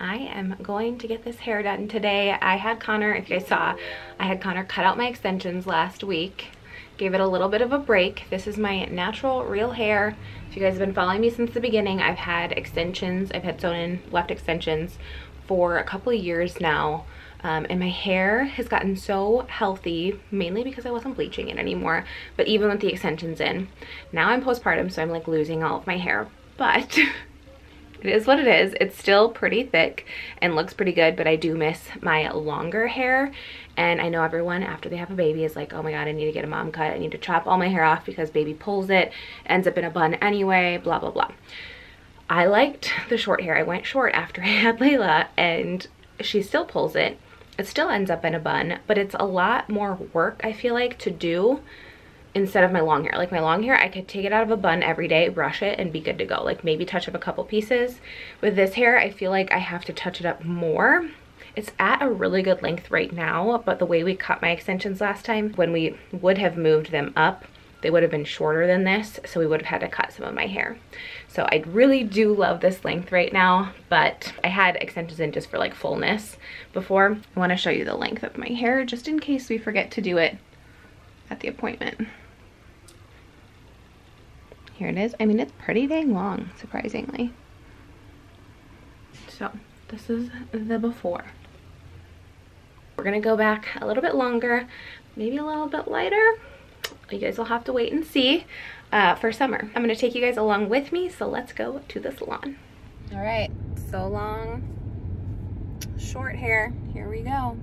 I am going to get this hair done today. I had Connor, if you guys saw, I had Connor cut out my extensions last week. Gave it a little bit of a break. This is my natural, real hair. If you guys have been following me since the beginning, I've had extensions. I've had sewn in left extensions for a couple of years now. And my hair has gotten so healthy, mainly because I wasn't bleaching it anymore, but even with the extensions in. Now I'm postpartum, so I'm like losing all of my hair, but it is what it is. It's still pretty thick and looks pretty good, but I do miss my longer hair. And I know everyone after they have a baby is like, oh my God, I need to get a mom cut. I need to chop all my hair off because baby pulls it, ends up in a bun anyway, blah, blah, blah. I liked the short hair. I went short after I had Layla, and she still pulls it. It still ends up in a bun, but it's a lot more work, I feel like, to do instead of my long hair. Like my long hair, I could take it out of a bun every day, brush it, and be good to go. Like maybe touch up a couple pieces. With this hair, I feel like I have to touch it up more. It's at a really good length right now, but the way we cut my extensions last time, when we would have moved them up, they would have been shorter than this, so we would have had to cut some of my hair. So I really do love this length right now, but I had extensions in just for like fullness before. I want to show you the length of my hair just in case we forget to do it at the appointment. Here it is. I mean, it's pretty dang long, surprisingly. So this is the before. We're gonna go back a little bit longer, maybe a little bit lighter. You guys will have to wait and see for summer. I'm gonna take you guys along with me, so let's go to the salon. All right, so long, short hair, here we go.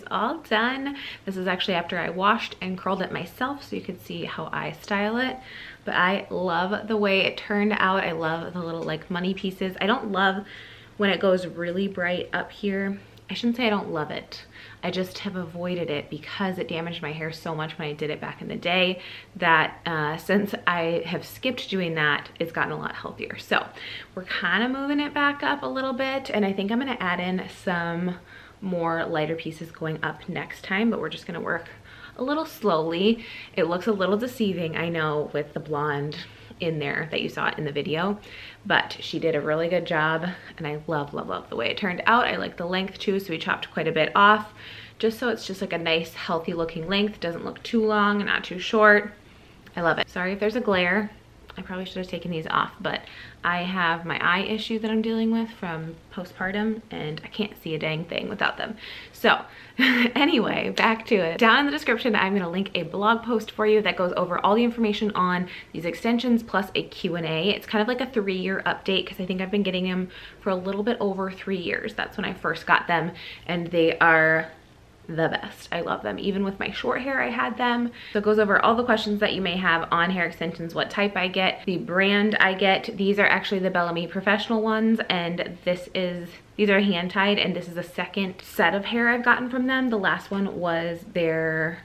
All done. This is actually after I washed and curled it myself, so you can see how I style it. But I love the way it turned out. I love the little like money pieces. I don't love when it goes really bright up here. I shouldn't say I don't love it. I just have avoided it because it damaged my hair so much when I did it back in the day that since I have skipped doing that, it's gotten a lot healthier. So we're kind of moving it back up a little bit, and I think I'm gonna add in some more lighter pieces going up next time, but we're just gonna work a little slowly. It looks a little deceiving, I know, with the blonde in there that you saw in the video, but she did a really good job, and I love, love, love the way it turned out. I like the length too, so we chopped quite a bit off, just so it's just like a nice, healthy looking length. Doesn't look too long and not too short. I love it. Sorry if there's a glare. I probably should have taken these off, but I have my eye issue that I'm dealing with from postpartum, and I can't see a dang thing without them. So anyway, back to it. Down in the description, I'm gonna link a blog post for you that goes over all the information on these extensions plus a Q&A. It's kind of like a 3-year update because I think I've been getting them for a little bit over 3 years. That's when I first got them, and they are the best. I love them. Even with my short hair, I had them. So it goes over all the questions that you may have on hair extensions, what type I get, the brand I get. These are actually the Bellamy Professional ones, and these are hand tied, and this is the second set of hair I've gotten from them. The last one was their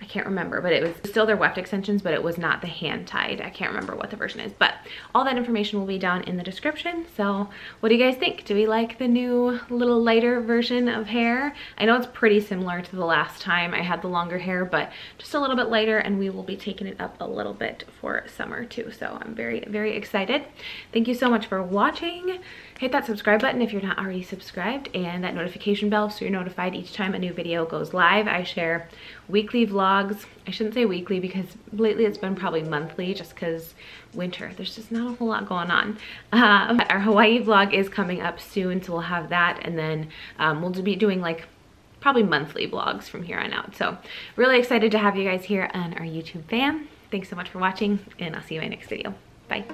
I can't remember, but it was still their weft extensions, but it was not the hand tied. I can't remember what the version is, but all that information will be down in the description. So what do you guys think? Do we like the new little lighter version of hair? I know it's pretty similar to the last time I had the longer hair, but just a little bit lighter, and we will be taking it up a little bit for summer too. So I'm very, very excited. Thank you so much for watching. Hit that subscribe button if you're not already subscribed, and that notification bell so you're notified each time a new video goes live. I share weekly vlogs. I shouldn't say weekly because lately it's been probably monthly just because winter. There's just not a whole lot going on. Our Hawaii vlog is coming up soon, so we'll have that, and then we'll be doing like probably monthly vlogs from here on out. So really excited to have you guys here on our YouTube fam. Thanks so much for watching, and I'll see you in my next video. Bye.